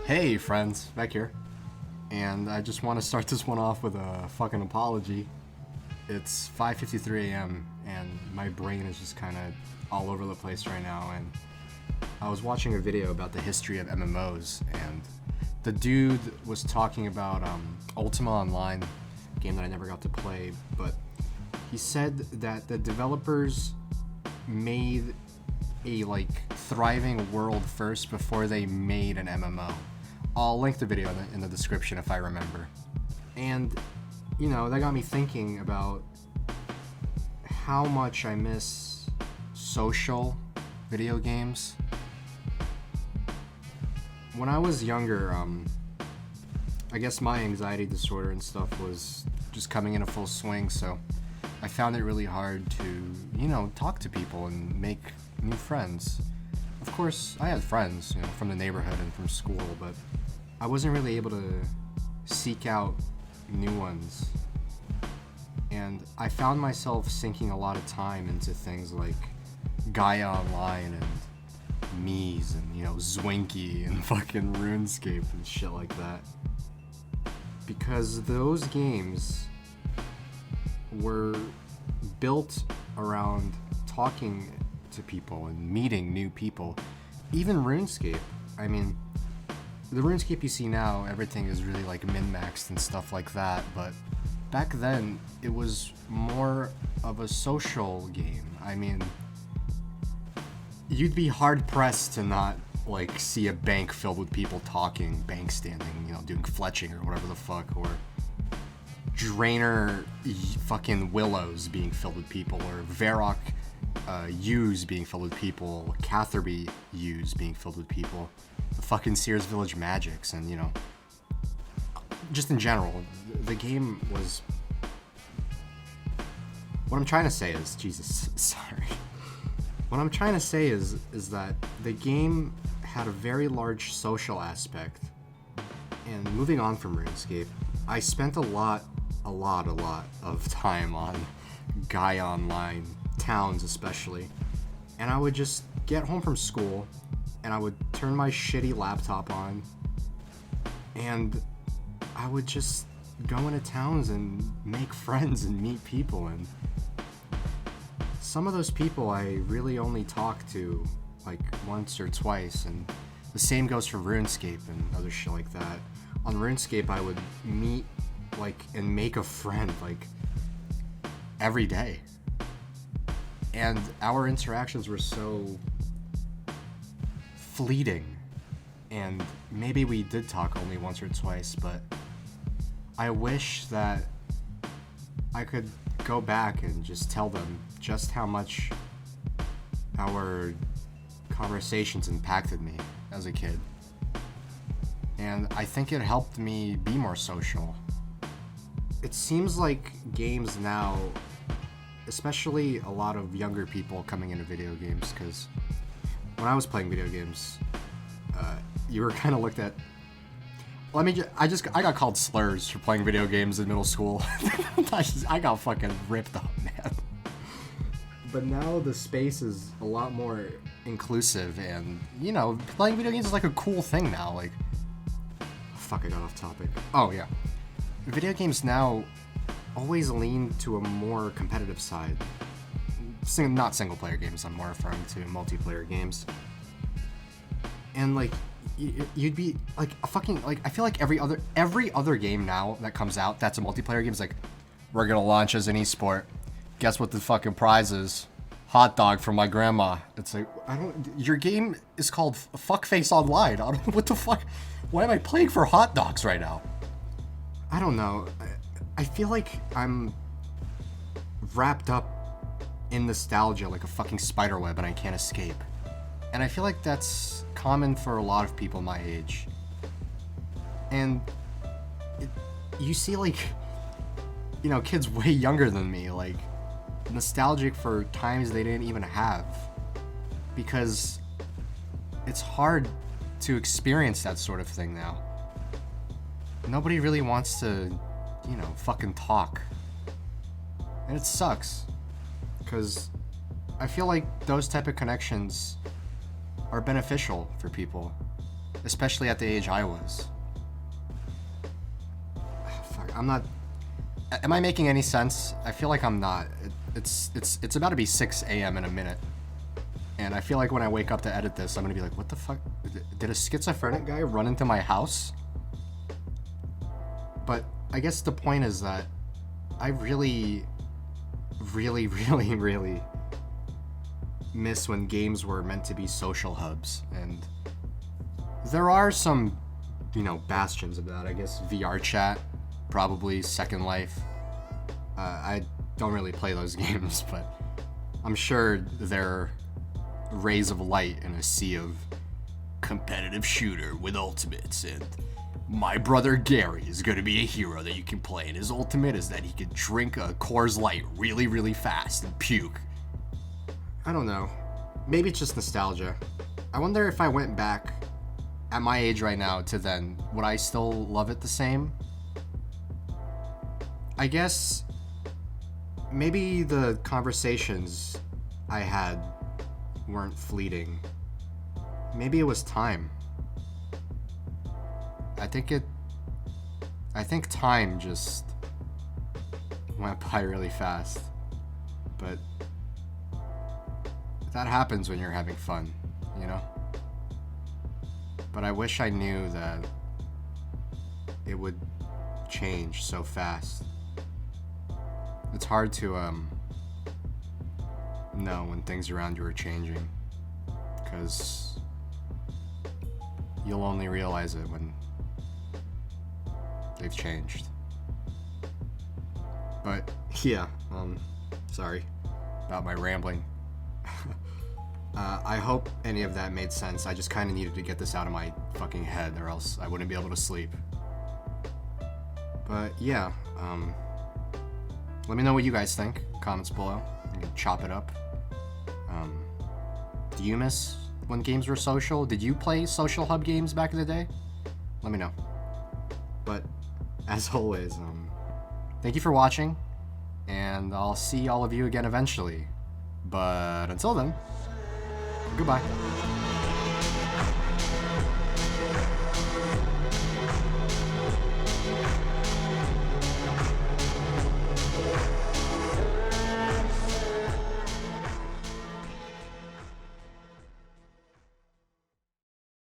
Hey friends, back here. And I just want to start this one off with a fucking apology. It's 5:53 a.m. and my brain is just kind of all over the place right now, and I was watching a video about the history of MMOs, and the dude was talking about Ultima Online, a game that I never got to play, but he said that the developers made a thriving world first before they made an MMO. I'll link the video in the description if I remember. And, that got me thinking about how much I miss social video games. When I was younger, I guess my anxiety disorder and stuff was just coming in a full swing, so I found it really hard to, talk to people and make new friends. Of course, I had friends, from the neighborhood and from school, but I wasn't really able to seek out new ones. And I found myself sinking a lot of time into things like Gaia Online and Mies and, Zwinky and fucking RuneScape and shit like that. Because those games were built around talking to people and meeting new people. Even RuneScape, the RuneScape you see now, everything is really min-maxed and stuff like that, but back then it was more of a social game. You'd be hard-pressed to not see a bank filled with people talking, bank standing, doing fletching or whatever the fuck, or Draenor fucking Willows being filled with people, or Varrock U's being filled with people, Catherby U's being filled with people, the fucking Sears Village Magics, and just in general, the game was. What I'm trying to say is, Jesus, sorry. What I'm trying to say is that the game had a very large social aspect. And moving on from RuneScape, I spent a lot of time on Gaia Online, towns especially. And I would just get home from school, and I would turn my shitty laptop on, and I would just go into towns and make friends and meet people, and some of those people I really only talked to once or twice, and the same goes for RuneScape and other shit like that. On RuneScape I would meet and make a friend every day, and our interactions were so fleeting, and maybe we did talk only once or twice, but I wish that I could go back and just tell them just how much our conversations impacted me as a kid. And I think it helped me be more social. It seems like games now, especially a lot of younger people coming into video games, because when I was playing video games, you were kind of looked at. I got called slurs for playing video games in middle school. I got fucking ripped up, man. But now the space is a lot more inclusive, and playing video games is a cool thing now. Fuck, I got off topic. Oh yeah, video games now always lean to a more competitive side. Not single player games, I'm more referring to multiplayer games. And you'd be a fucking I feel like every other game now that comes out that's a multiplayer game is we're gonna launch as an esport. Guess what the fucking prize is? Hot dog from my grandma. It's your game is called Fuckface Online. What the fuck? Why am I playing for hot dogs right now? I don't know. I feel like I'm wrapped up in nostalgia like a fucking spider web, and I can't escape. And I feel like that's common for a lot of people my age. And you see kids way younger than me, nostalgic for times they didn't even have. Because it's hard to experience that sort of thing now. Nobody really wants to, fucking talk. And it sucks. Because I feel like those type of connections are beneficial for people. especially at the age I was. Fuck, I'm not. Am I making any sense? I feel like I'm not. It's about to be 6 a.m. in a minute, and I feel like when I wake up to edit this, I'm gonna be like, what the fuck? Did a schizophrenic guy run into my house? But I guess the point is that I really miss when games were meant to be social hubs, and there are some, bastions of that. I guess VR Chat, probably Second Life. I don't really play those games, but I'm sure they're rays of light in a sea of competitive shooter with ultimates, and my brother Gary is going to be a hero that you can play, and his ultimate is that he can drink a Coors Light really fast and puke. I don't know. Maybe it's just nostalgia. I wonder if I went back at my age right now to then, would I still love it the same? I guess maybe the conversations I had weren't fleeting. Maybe it was time. I think time just went by really fast. But that happens when you're having fun, But I wish I knew that it would change so fast. It's hard to know when things around you are changing, because you'll only realize it when they've changed. But yeah, sorry about my rambling. I hope any of that made sense. I just kind of needed to get this out of my fucking head, or else I wouldn't be able to sleep. But yeah, let me know what you guys think. Comments below. You can chop it up. Do you miss when games were social? Did you play social hub games back in the day? Let me know. But as always, thank you for watching, and I'll see all of you again eventually. But until then, goodbye.